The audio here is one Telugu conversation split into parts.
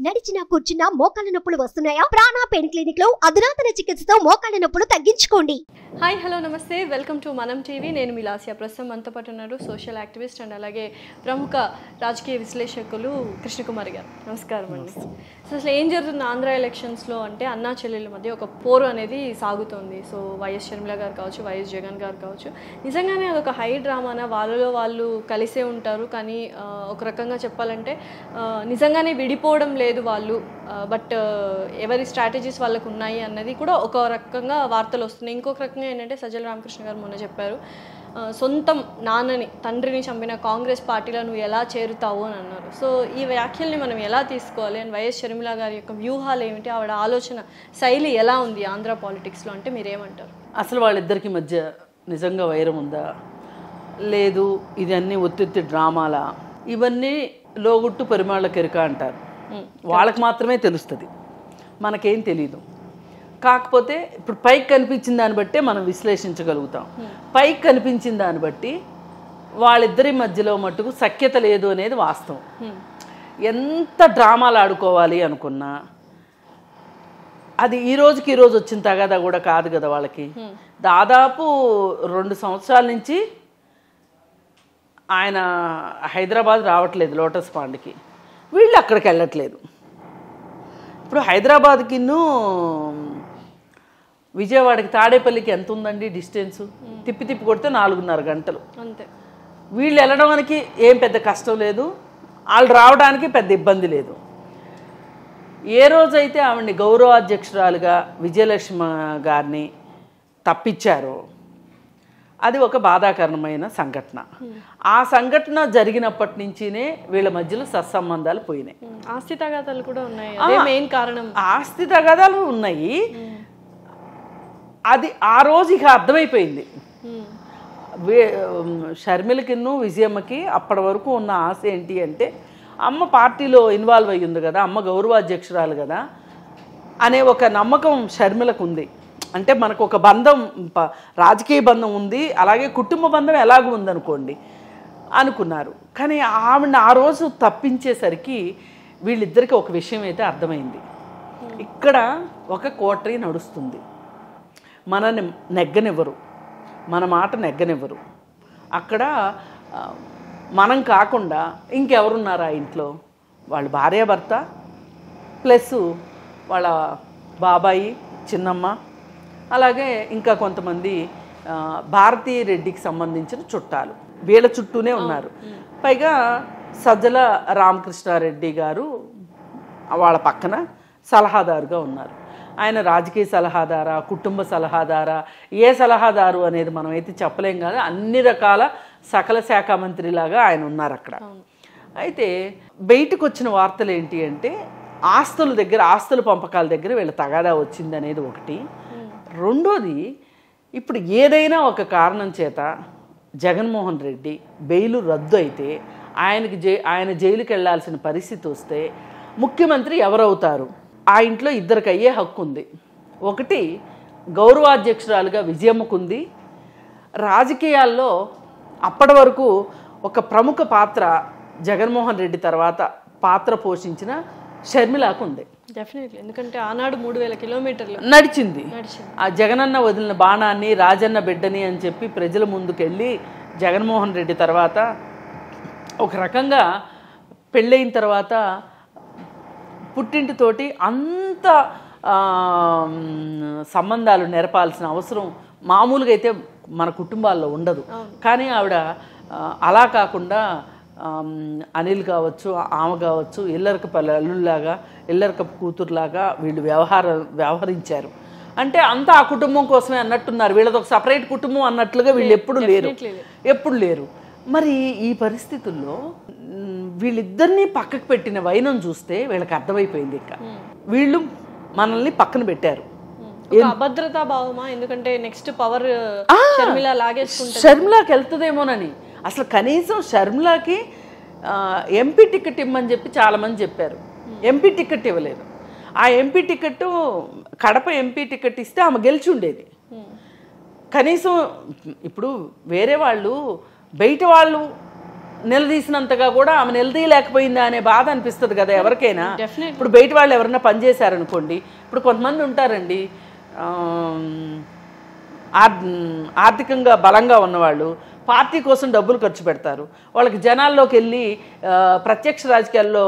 నడిచినా కూర్చున్నా మోకాళ్ళ నొప్పులు వస్తున్నాయా? ప్రాణ పెయిన్ క్లినిక్ లో అధునాతన చికిత్సతో మోకాళ్ళ నొప్పులు తగ్గించుకోండి. హాయ్ హలో నమస్తే, వెల్కమ్ టు మనం టీవీ. నేను మిలాసియా. ప్రస్తుతం మనతో పాటు ఉన్నారు సోషల్ యాక్టివిస్ట్ అండ్ అలాగే ప్రముఖ రాజకీయ విశ్లేషకులు కృష్ణకుమారి గారు. నమస్కారం అండి. అసలు ఏం జరుగుతుంది ఆంధ్ర ఎలక్షన్స్లో అంటే అన్నా చెల్లెళ్ళ మధ్య ఒక పోరు అనేది సాగుతోంది. సో వైఎస్ షర్మిల గారు కావచ్చు, వైఎస్ జగన్ గారు కావచ్చు, నిజంగానే అదొక హై డ్రామానా? వాళ్ళలో వాళ్ళు కలిసే ఉంటారు, కానీ ఒక రకంగా చెప్పాలంటే నిజంగానే విడిపోవడం లేదు వాళ్ళు, బట్ ఎవరి స్ట్రాటజీస్ వాళ్ళకు ఉన్నాయి అన్నది కూడా ఒక రకంగా వార్తలు వస్తున్నాయి. ఇంకొక రకంగా ఏంటంటే సజ్జల రామకృష్ణ గారు మొన్న చెప్పారు, సొంతం నాన్నని తండ్రిని చంపిన కాంగ్రెస్ పార్టీలో నువ్వు ఎలా చేరుతావు అని అన్నారు. సో ఈ వ్యాఖ్యల్ని మనం ఎలా తీసుకోవాలి? అండ్ వైఎస్ షర్మిల గారి యొక్క వ్యూహాలు ఏమిటి, ఆవిడ ఆలోచన శైలి ఎలా ఉంది ఆంధ్ర పాలిటిక్స్లో అంటే మీరేమంటారు? అసలు వాళ్ళిద్దరికి మధ్య నిజంగా వైరం ఉందా లేదు, ఇది అన్నీ ఒత్తిత్తి డ్రామాలా, ఇవన్నీ లోగుట్టు పరిమాళ్ళ కెరిక అంటారు. వాళ్ళకి మాత్రమే తెలుస్తుంది, మనకేం తెలీదు. కాకపోతే ఇప్పుడు పైకి కనిపించిన దాన్ని బట్టే మనం విశ్లేషించగలుగుతాం. పైకి కనిపించిన దాన్ని బట్టి వాళ్ళిద్దరి మధ్యలో మట్టుకు సఖ్యత లేదు అనేది వాస్తవం. ఎంత డ్రామాలు ఆడుకోవాలి అనుకున్నా అది ఈ రోజుకి ఈరోజు వచ్చిన తగాదా కూడా కాదు కదా వాళ్ళకి. దాదాపు 2 సంవత్సరాల నుంచి ఆయన హైదరాబాద్ రావట్లేదు లోటస్ పాండ్కి, వీళ్ళు అక్కడికి వెళ్ళట్లేదు. ఇప్పుడు హైదరాబాద్కి విజయవాడకి తాడేపల్లికి ఎంత ఉందండి డిస్టెన్సు? తిప్పి తిప్పి కొడితే 4.5 గంటలు. అంతే. వీళ్ళు వెళ్ళడానికి ఏం పెద్ద కష్టం లేదు, వాళ్ళు రావడానికి పెద్ద ఇబ్బంది లేదు. ఏ రోజైతే ఆవిడ్ని గౌరవాధ్యక్షురాలుగా విజయలక్ష్మి గారిని తప్పించారో అది ఒక బాధాకరమైన సంఘటన. ఆ సంఘటన జరిగినప్పటి నుంచినే వీళ్ళ మధ్యలో సత్సంబంధాలు పోయినాయి. ఆస్తి తగాదాలు కూడా ఉన్నాయి, అదే మెయిన్ కారణం. ఆస్తి తగాదాలు ఉన్నాయి. అది ఆ రోజు ఇక అర్థమైపోయింది. షర్మిలకిన్ను విజయమ్మకి అప్పటి వరకు ఉన్న ఆశ ఏంటి అంటే, అమ్మ పార్టీలో ఇన్వాల్వ్ అయ్యి ఉంది కదా, అమ్మ గౌరవాధ్యక్షురాలు కదా అనే ఒక నమ్మకం షర్మిలకు ఉంది. అంటే మనకు ఒక బంధం, రాజకీయ బంధం ఉంది, అలాగే కుటుంబ బంధం ఎలాగూ ఉందనుకోండి అనుకున్నారు. కానీ ఆవిడని ఆ రోజు తప్పించేసరికి వీళ్ళిద్దరికీ ఒక విషయం అయితే అర్థమైంది, ఇక్కడ ఒక కోటరీ నడుస్తుంది, మనని నెగ్గనివ్వరు, మన మాట నెగ్గనివ్వరు. అక్కడ మనం కాకుండా ఇంకెవరున్నారు ఆ ఇంట్లో? వాళ్ళ భార్యాభర్త ప్లస్ వాళ్ళ బాబాయి, చిన్నమ్మ, అలాగే ఇంకా కొంతమంది భారతీయ రెడ్డికి సంబంధించిన చుట్టాలు వీళ్ళ చుట్టూనే ఉన్నారు. పైగా సజ్జల రామకృష్ణారెడ్డి గారు వాళ్ళ పక్కన సలహాదారుగా ఉన్నారు. ఆయన రాజకీయ సలహాదారా, కుటుంబ సలహాదారా, ఏ సలహాదారు అనేది మనం అయితే చెప్పలేం కదా. అన్ని రకాల సకల శాఖ మంత్రిలాగా ఆయన ఉన్నారు అక్కడ. అయితే బయటకు వచ్చిన వార్తలు ఏంటి అంటే, ఆస్తుల దగ్గర, ఆస్తుల పంపకాల దగ్గర వీళ్ళ తగాదా వచ్చింది అనేది ఒకటి. రెండోది, ఇప్పుడు ఏదైనా ఒక కారణం చేత జగన్మోహన్ రెడ్డి బెయిలు రద్దు అయితే ఆయన జైలుకి వెళ్లాల్సిన పరిస్థితి వస్తే ముఖ్యమంత్రి ఎవరవుతారు? ఆ ఇంట్లో ఇద్దరికి అయ్యే హక్కు ఉంది. ఒకటి గౌరవాధ్యక్షురాలుగా విజయమ్మకుంది. రాజకీయాల్లో అప్పటి వరకు ఒక ప్రముఖ పాత్ర జగన్మోహన్ రెడ్డి తర్వాత పాత్ర పోషించిన షర్మిలకు ఉంది. డెఫినెట్లీ, ఎందుకంటే ఆనాడు 3000 కిలోమీటర్లు నడిచింది. ఆ జగనన్న వదిలిన బాణాన్ని, రాజన్న బిడ్డని అని చెప్పి ప్రజల ముందుకెళ్ళి జగన్మోహన్ రెడ్డి తర్వాత ఒక రకంగా పెళ్ళయిన తర్వాత పుట్టింటితోటి అంత సంబంధాలు నెరపాల్సిన అవసరం మామూలుగా అయితే మన కుటుంబాల్లో ఉండదు. కానీ ఆవిడ అలా కాకుండా అనిల్ కావచ్చు, ఆమె కావచ్చు, ఇల్లరికపు అల్లుల్లాగా, ఇల్లరికపు కూతురులాగా వీళ్ళు వ్యవహరించారు. అంటే అంతా ఆ కుటుంబం కోసమే అన్నట్టున్నారు. వీళ్ళది ఒక సపరేట్ కుటుంబం అన్నట్లుగా వీళ్ళు ఎప్పుడు లేరు. మరి ఈ పరిస్థితుల్లో వీళ్ళిద్దరినీ పక్కకు పెట్టిన వైనం చూస్తే వీళ్ళకి అర్థమైపోయింది, ఇక వీళ్ళు మనల్ని పక్కన పెట్టారు. అభద్రతా భావమా? ఎందుకంటే నెక్స్ట్ పవర్ షర్మిల లాగేసుకుంటే షర్మిలాకి వెళ్తుందేమోనని. అసలు కనీసం షర్మిలాకి ఎంపీ టికెట్ ఇమ్మని చెప్పి చాలామంది చెప్పారు, ఎంపీ టికెట్ ఇవ్వలేదు. ఆ MP ticket, Kadapa MP ticket ఇస్తే ఆమె గెలిచి ఉండేది. కనీసం ఇప్పుడు వేరే వాళ్ళు, బయట వాళ్ళు నిలదీసినంతగా కూడా ఆమె నిలదీయలేకపోయిందా అనే బాధ అనిపిస్తుంది కదా ఎవరికైనా. ఇప్పుడు బయట వాళ్ళు ఎవరైనా పనిచేశారనుకోండి, ఇప్పుడు కొంతమంది ఉంటారండి ఆర్థికంగా బలంగా ఉన్నవాళ్ళు పార్టీ కోసం డబ్బులు ఖర్చు పెడతారు, వాళ్ళకి జనాల్లోకి వెళ్ళి ప్రత్యక్ష రాజకీయాల్లో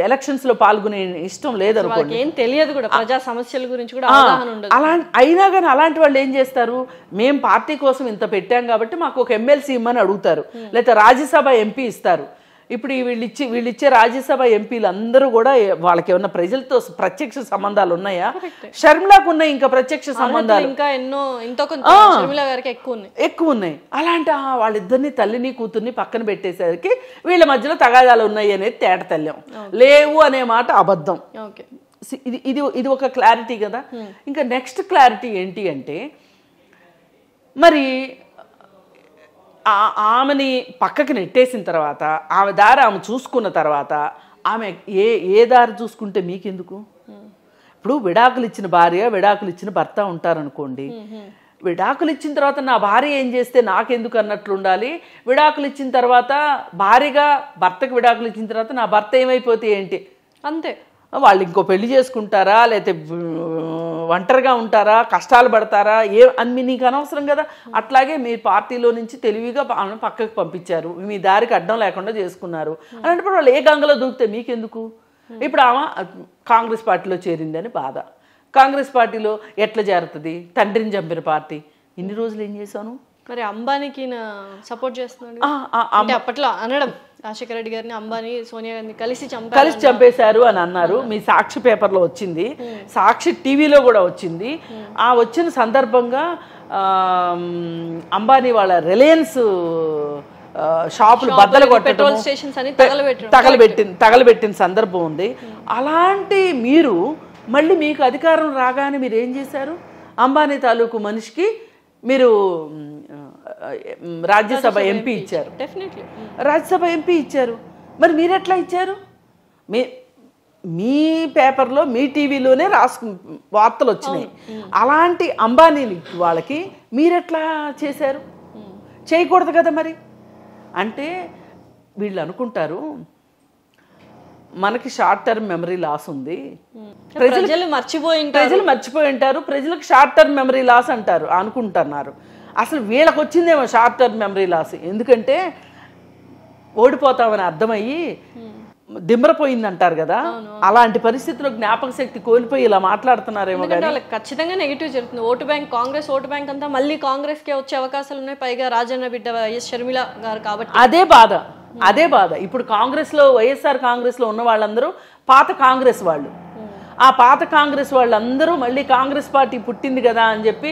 ఎలక్షన్స్లో పాల్గొనే ఇష్టం లేదనుకోండి, ఏం తెలియదు కూడా ప్రజా సమస్యల గురించి కూడా అవగాహన ఉండదు. అలా అయినా కానీ అలాంటి వాళ్ళు ఏం చేస్తారు, మేము పార్టీ కోసం ఇంత పెట్టాం కాబట్టి మాకు ఒక ఎమ్మెల్సీ ఇమ్మని అడుగుతారు, లేకపోతే రాజ్యసభ ఎంపీ ఇస్తారు. ఇప్పుడు వీళ్ళిచ్చే రాజ్యసభ ఎంపీలు అందరూ కూడా వాళ్ళకి ఏమన్నా ప్రజలతో ప్రత్యక్ష సంబంధాలు ఉన్నాయా? షర్మిలాకు ఉన్నాయి ఇంకా ప్రత్యక్ష సంబంధాలు, ఇంకా ఎన్నో ఎక్కువ ఉన్నాయి. అలాంటి వాళ్ళిద్దరిని తల్లిని కూతుర్ని పక్కన పెట్టేసరికి వీళ్ళ మధ్యలో తగాదాలు ఉన్నాయి అనేది తేటతెల్లం, లేవు అనే మాట అబద్ధం. ఇది ఒక క్లారిటీ కదా. ఇంకా నెక్స్ట్ క్లారిటీ ఏంటి అంటే, మరి ఆమెని పక్కకి నెట్టేసిన తర్వాత ఆమె దారి ఆమె చూసుకున్న తర్వాత ఆమె ఏ దారి చూసుకుంటే మీకెందుకు? ఇప్పుడు విడాకులు ఇచ్చిన భార్య విడాకులు ఇచ్చిన భర్త ఉంటారనుకోండి, విడాకులు ఇచ్చిన తర్వాత నా భార్య ఏం చేస్తే నాకెందుకు అన్నట్లు ఉండాలి. విడాకులు ఇచ్చిన తర్వాత భార్యగా భర్తకు విడాకులు ఇచ్చిన తర్వాత నా భర్త ఏమైపోతే ఏంటి అంతే. వాళ్ళు ఇంకో పెళ్లి చేసుకుంటారా, లేకపోతే ఒంటరిగా ఉంటారా, కష్టాలు పడతారా, అన్ని నీకు అనవసరం కదా. అట్లాగే మీ పార్టీలో నుంచి తెలివిగా పక్కకు పంపించారు, మీ దారికి అడ్డం లేకుండా చేసుకున్నారు. అలాంటప్పుడు వాళ్ళు ఏ గంగలో దూకితే మీకెందుకు? ఇప్పుడు ఆమె కాంగ్రెస్ పార్టీలో చేరిందని బాధ. కాంగ్రెస్ పార్టీలో ఎట్లా చేరుతుంది? తండ్రిని చంపిన పార్టీ. ఇన్ని రోజులు ఏం చేశాను? మరి అంబానీకి సపోర్ట్ చేస్తున్నాడు అప్పట్లో అనడం, రాజశేఖర రెడ్డి గారిని అంబానీ సోనియా గారిని కలిసి చంపేశారు అని అన్నారు. మీ సాక్షి పేపర్లో వచ్చింది, సాక్షి టీవీలో కూడా వచ్చింది. ఆ వచ్చిన సందర్భంగా అంబానీ వాళ్ళ రిలయన్స్ షాపులు బద్దలు కొట్టడం, తగలబెట్టిన సందర్భం ఉంది. అలాంటి మీరు మళ్ళీ మీకు అధికారం రాగానే మీరు ఏం చేశారు? అంబానీ తాలూకు మనిషికి మీరు రాజ్యసభ ఎంపీ ఇచ్చారు, రాజ్యసభ ఎంపీ ఇచ్చారు. మరి మీరెట్లా ఇచ్చారు? మీ పేపర్లో మీ టీవీలోనే వార్తలు వచ్చినాయి. అలాంటి అంబానీ వాళ్ళకి మీరెట్లా చేశారు? చేయకూడదు కదా. మరి అంటే వీళ్ళు అనుకుంటారు మనకి షార్ట్ టర్మ్ మెమరీ లాస్ ఉంది, ప్రజలు మర్చిపోయి ఉంటారు, ప్రజలకు షార్ట్ టర్మ్ మెమరీ లాస్ అంటారు అనుకుంటున్నారు. అసలు వీళ్ళకి వచ్చిందేమో షార్ట్ టర్మ్ మెమరీ లాస్. ఎందుకంటే ఓడిపోతామని అర్థమయ్యి దిమ్మరపోయింది అంటారు కదా, అలాంటి పరిస్థితిలో జ్ఞాపక శక్తి కోల్పోయి ఇలా మాట్లాడుతున్నారేమో. ఖచ్చితంగా నెగిటివ్ జరుగుతుంది. Vote bank, Congress vote bank అంతా మళ్ళీ కాంగ్రెస్ కే వచ్చే అవకాశాలు ఉన్నాయి. పైగా రాజన్న బిడ్డ వైఎస్ షర్మిల గారు కాబట్టి అదే బాధ. ఇప్పుడు కాంగ్రెస్లో వైఎస్ఆర్ కాంగ్రెస్లో ఉన్న వాళ్ళందరూ పాత కాంగ్రెస్ వాళ్ళు. ఆ పాత కాంగ్రెస్ వాళ్ళందరూ మళ్ళీ కాంగ్రెస్ పార్టీ పుట్టింది కదా అని చెప్పి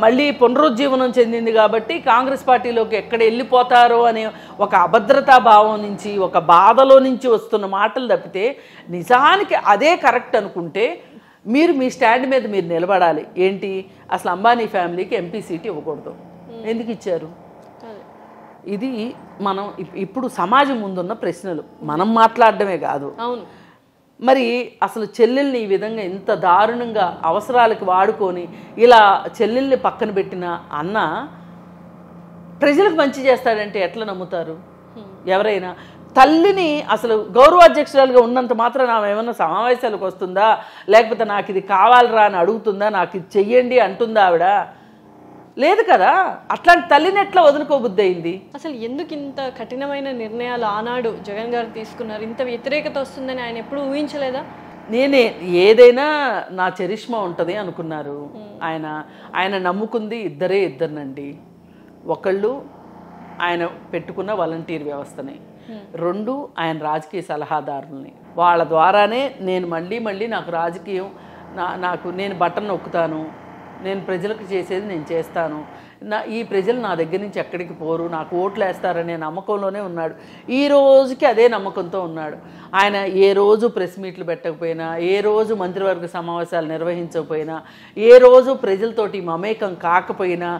మళ్ళీ పునరుజ్జీవనం చెందింది కాబట్టి కాంగ్రెస్ పార్టీలోకి ఎక్కడ వెళ్ళిపోతారో అనే ఒక అభద్రతా భావం నుంచి, ఒక బాధలో నుంచి వస్తున్న మాటలు తప్పితే నిజానికి అదే కరెక్ట్ అనుకుంటే మీరు మీ స్టాండ్ మీద మీరు నిలబడాలి. ఏంటి, అసలు అంబానీ ఫ్యామిలీకి ఎంపీ సీట్ ఇవ్వకూడదు, ఎందుకు ఇచ్చారు? ఇది మనం ఇప్పుడు సమాజం ముందున్న ప్రశ్నలు, మనం మాట్లాడడమే కాదు. అవును. మరి అసలు చెల్లెల్ని ఈ విధంగా ఇంత దారుణంగా అవసరాలకు వాడుకొని ఇలా చెల్లెల్ని పక్కన పెట్టిన అన్న ప్రజలకు మంచి చేస్తాడంటే ఎట్లా నమ్ముతారు ఎవరైనా? తల్లిని అసలు గౌరవాధ్యక్షురాలుగా ఉన్నంత మాత్రం ఆమె ఏమన్నా సమావేశాలకు వస్తుందా, లేకపోతే నాకు ఇది కావాలరా అని అడుగుతుందా, నాకు ఇది చెయ్యండి అంటుందా ఆవిడ? లేదు కదా. అట్లాంటి తల్లిని ఎట్లా వదులుకోబుద్ధి అయింది? అసలు ఎందుకు ఇంత కఠినమైన నిర్ణయాలు ఆనాడు జగన్ గారు తీసుకున్నారు? ఇంత వ్యతిరేకత వస్తుందని ఆయన ఎప్పుడు ఊహించలేదా? ఏదైనా నా చరిష్మా ఉంటుంది అనుకున్నారు. ఆయన నమ్ముకుంది ఇద్దరినండి. ఒకళ్ళు ఆయన పెట్టుకున్న వాలంటీర్ వ్యవస్థని, రెండు ఆయన రాజకీయ సలహాదారుల్ని. వాళ్ళ ద్వారానే నేను మళ్ళీ నాకు రాజకీయం నేను బటన్ నొక్కుతాను, నేను ప్రజలకు చేసేది నేను చేస్తాను, ఈ ప్రజలు నా దగ్గర నుంచి ఎక్కడికి పోరు, నాకు ఓట్లు వేస్తారనే నమ్మకంలోనే ఉన్నాడు. ఈ రోజుకి అదే నమ్మకంతో ఉన్నాడు. ఆయన ఏ రోజు ప్రెస్ మీట్లు పెట్టకపోయినా, ఏ రోజు మంత్రివర్గ సమావేశాలు నిర్వహించకపోయినా, ఏ రోజు ప్రజలతోటి మమేకం కాకపోయినా,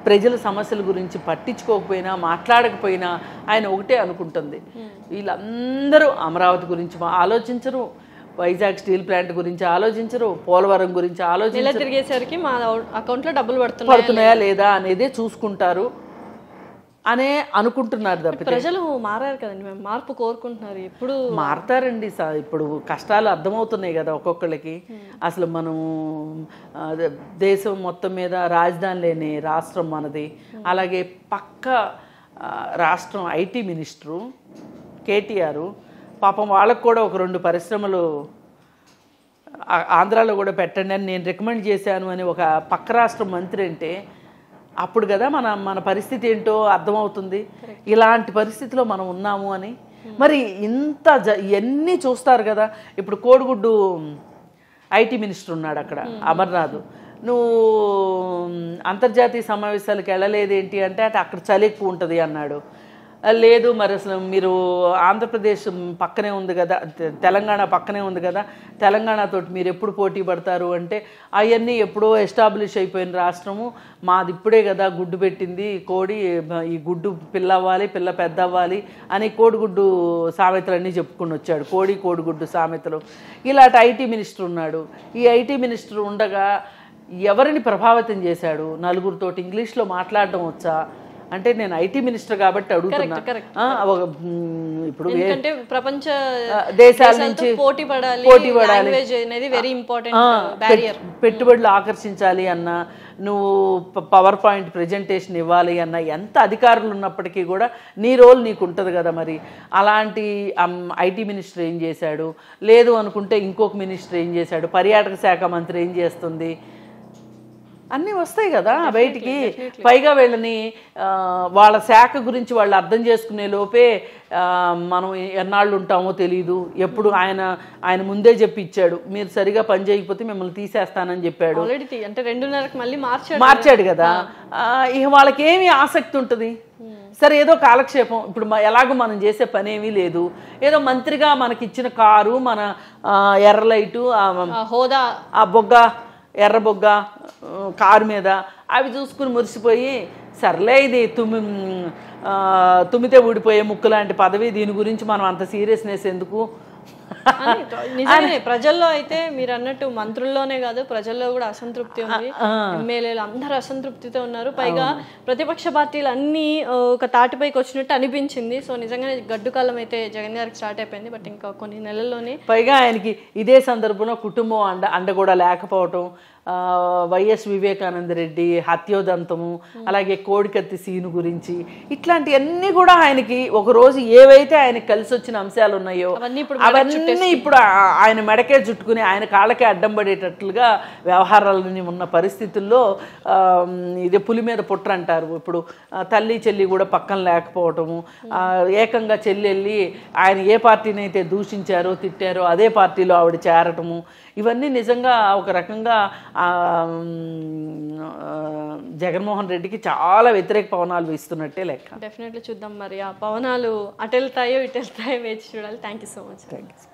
ప్రజల సమస్యల గురించి పట్టించుకోకపోయినా, మాట్లాడకపోయినా ఆయన ఒకటే అనుకుంటుంది, వీళ్ళందరూ అమరావతి గురించి ఆలోచించరు, వైజాగ్ స్టీల్ ప్లాంట్ గురించి ఆలోచించరు, పోలవరం గురించి ఆలోచించరు, తిరిగేసరికి మా అకౌంట్లో డబ్బులు పడుతున్నాయా లేదా అనేదే చూసుకుంటారు అనే అనుకుంటున్నారు తప్పితే ప్రజలు మారారు కదండి మేము మార్పు కోరుకుంటున్నారు ఎప్పుడు మారతారండి ఇప్పుడు కష్టాలు అర్థమవుతున్నాయి కదా ఒక్కొక్కళ్ళకి. అసలు మనం దేశం మొత్తం మీద రాజధాని లేని రాష్ట్రం మనది. అలాగే పక్క రాష్ట్రం ఐటీ మినిస్టరు కేటీఆర్, పాపం వాళ్ళకు కూడా ఒక 2 పరిశ్రమలు ఆంధ్రాలో కూడా పెట్టండి అని నేను రికమెండ్ చేశాను అని ఒక పక్క రాష్ట్ర మంత్రి అంటే అప్పుడు కదా మన పరిస్థితి ఏంటో అర్థమవుతుంది. ఇలాంటి పరిస్థితిలో మనం ఉన్నాము అని. మరి ఇంత ఇవన్నీ చూస్తారు కదా. ఇప్పుడు కోడిగుడ్డు ఐటీ మినిస్టర్ ఉన్నాడు అక్కడ అమర్నాథ్. నువ్వు అంతర్జాతీయ సమావేశాలకు వెళ్ళలేదేంటి అంటే అక్కడ చలి ఎక్కువ ఉంటుంది అన్నాడు. లేదు మరి అసలు మీరు ఆంధ్రప్రదేశ్ పక్కనే ఉంది కదా, తెలంగాణ పక్కనే ఉంది కదా, తెలంగాణతో మీరు ఎప్పుడు పోటీ పడతారు అంటే అవన్నీ ఎప్పుడో ఎస్టాబ్లిష్ అయిపోయిన రాష్ట్రము, మాది ఇప్పుడే కదా గుడ్డు పెట్టింది కోడి, ఈ గుడ్డు పిల్ల అవ్వాలి, పిల్ల పెద్ద అవ్వాలి అని కోడిగుడ్డు సామెతలన్నీ చెప్పుకుని వచ్చాడు. కోడిగుడ్డు సామెతలు. ఇలాంటి ఐటీ మినిస్టర్ ఉన్నాడు. ఈ ఐటీ మినిస్టర్ ఉండగా ఎవరిని ప్రభావితం చేశాడు? నలుగురితోటి ఇంగ్లీష్లో మాట్లాడడం వచ్చా అంటే నేను ఐటీ మినిస్టర్ కాబట్టి అడుగుతున్నా. ఇప్పుడు ప్రపంచ దేశాల నుంచి పోటీ పడాలి, పెట్టుబడులు ఆకర్షించాలి అన్న, నువ్వు పవర్ పాయింట్ ప్రెజెంటేషన్ ఇవ్వాలి అన్న, ఎంత అధికారులు ఉన్నప్పటికీ కూడా నీ రోల్ నీకు ఉంటుంది కదా. మరి అలాంటి ఐటీ మినిస్టర్ ఏం చేశాడు? లేదు అనుకుంటే ఇంకొక మినిస్టర్ ఏం చేశాడు? పర్యాటక శాఖ మంత్రి ఏం చేస్తుంది? అన్నీ వస్తాయి కదా బయటికి. పైగా వీళ్ళని వాళ్ళ శాఖ గురించి వాళ్ళు అర్థం చేసుకునే లోపే మనం ఎన్నాళ్ళు ఉంటామో తెలీదు. ఎప్పుడు ఆయన ముందే చెప్పి ఇచ్చాడు, మీరు సరిగా పని చేయకపోతే మిమ్మల్ని తీసేస్తానని చెప్పాడు. అంటే 2:30కి మళ్ళీ మార్చాడు కదా. ఇక వాళ్ళకి ఏమి ఆసక్తి ఉంటుంది? సరే ఏదో కాలక్షేపం. ఇప్పుడు ఎలాగో మనం చేసే పని ఏమీ లేదు, ఏదో మంత్రిగా మనకిచ్చిన కారు, మన ఎర్ర లైటు, హోదా, ఆ బొగ్గ ఎర్రబొగ్గ కారు మీద అవి చూసుకుని మురిసిపోయి సర్లే ఇది తుమ్మితే ఊడిపోయే ముక్కు లాంటి పదవి, దీని గురించి మనం అంత సీరియస్నెస్ ఎందుకు? నిజంగానే ప్రజల్లో అయితే మీరు అన్నట్టు మంత్రుల్లోనే కాదు ప్రజల్లో కూడా అసంతృప్తి ఉంది. ఎమ్మెల్యేలు అందరూ అసంతృప్తితో ఉన్నారు. పైగా ప్రతిపక్ష పార్టీలు అన్నీ ఒక తాటిపైకి వచ్చినట్టు అనిపించింది. సో నిజంగానే గడ్డు కాలం అయితే జగన్ గారికి స్టార్ట్ అయిపోయింది. బట్ ఇంకా కొన్ని నెలల్లోనే పైగా ఆయనకి ఇదే సందర్భంలో కుటుంబం అండ కూడా లేకపోవటం, వైఎస్ వివేకానంద రెడ్డి హత్యోదంతము, అలాగే కోడికత్తి సీను గురించి, ఇట్లాంటివన్నీ కూడా ఆయనకి ఒకరోజు ఏవైతే ఆయనకి కలిసి వచ్చిన అంశాలు ఉన్నాయో అవన్నీ ఇప్పుడు ఆయన మెడకే చుట్టుకుని ఆయన కాళ్ళకే అడ్డం పడేటట్లుగా వ్యవహారాలని ఉన్న పరిస్థితుల్లో ఇదే పులి మీద పుట్ర అంటారు. ఇప్పుడు తల్లి చెల్లి కూడా పక్కన లేకపోవటము, ఏకంగా చెల్లెళ్ళి ఆయన ఏ పార్టీని అయితే దూషించారో తిట్టారో అదే పార్టీలో ఆవిడ చేరటము, ఇవన్నీ నిజంగా ఒక రకంగా జగన్మోహన్ రెడ్డికి చాలా వ్యతిరేక పవనాలు వీస్తున్నట్టే లెక్క. డెఫినెట్లీ చూద్దాం మరి ఆ పవనాలు అటు వెళ్తాయో ఇటు వెళ్తాయో వేచి చూడాలి. Thank you so much. Thank you.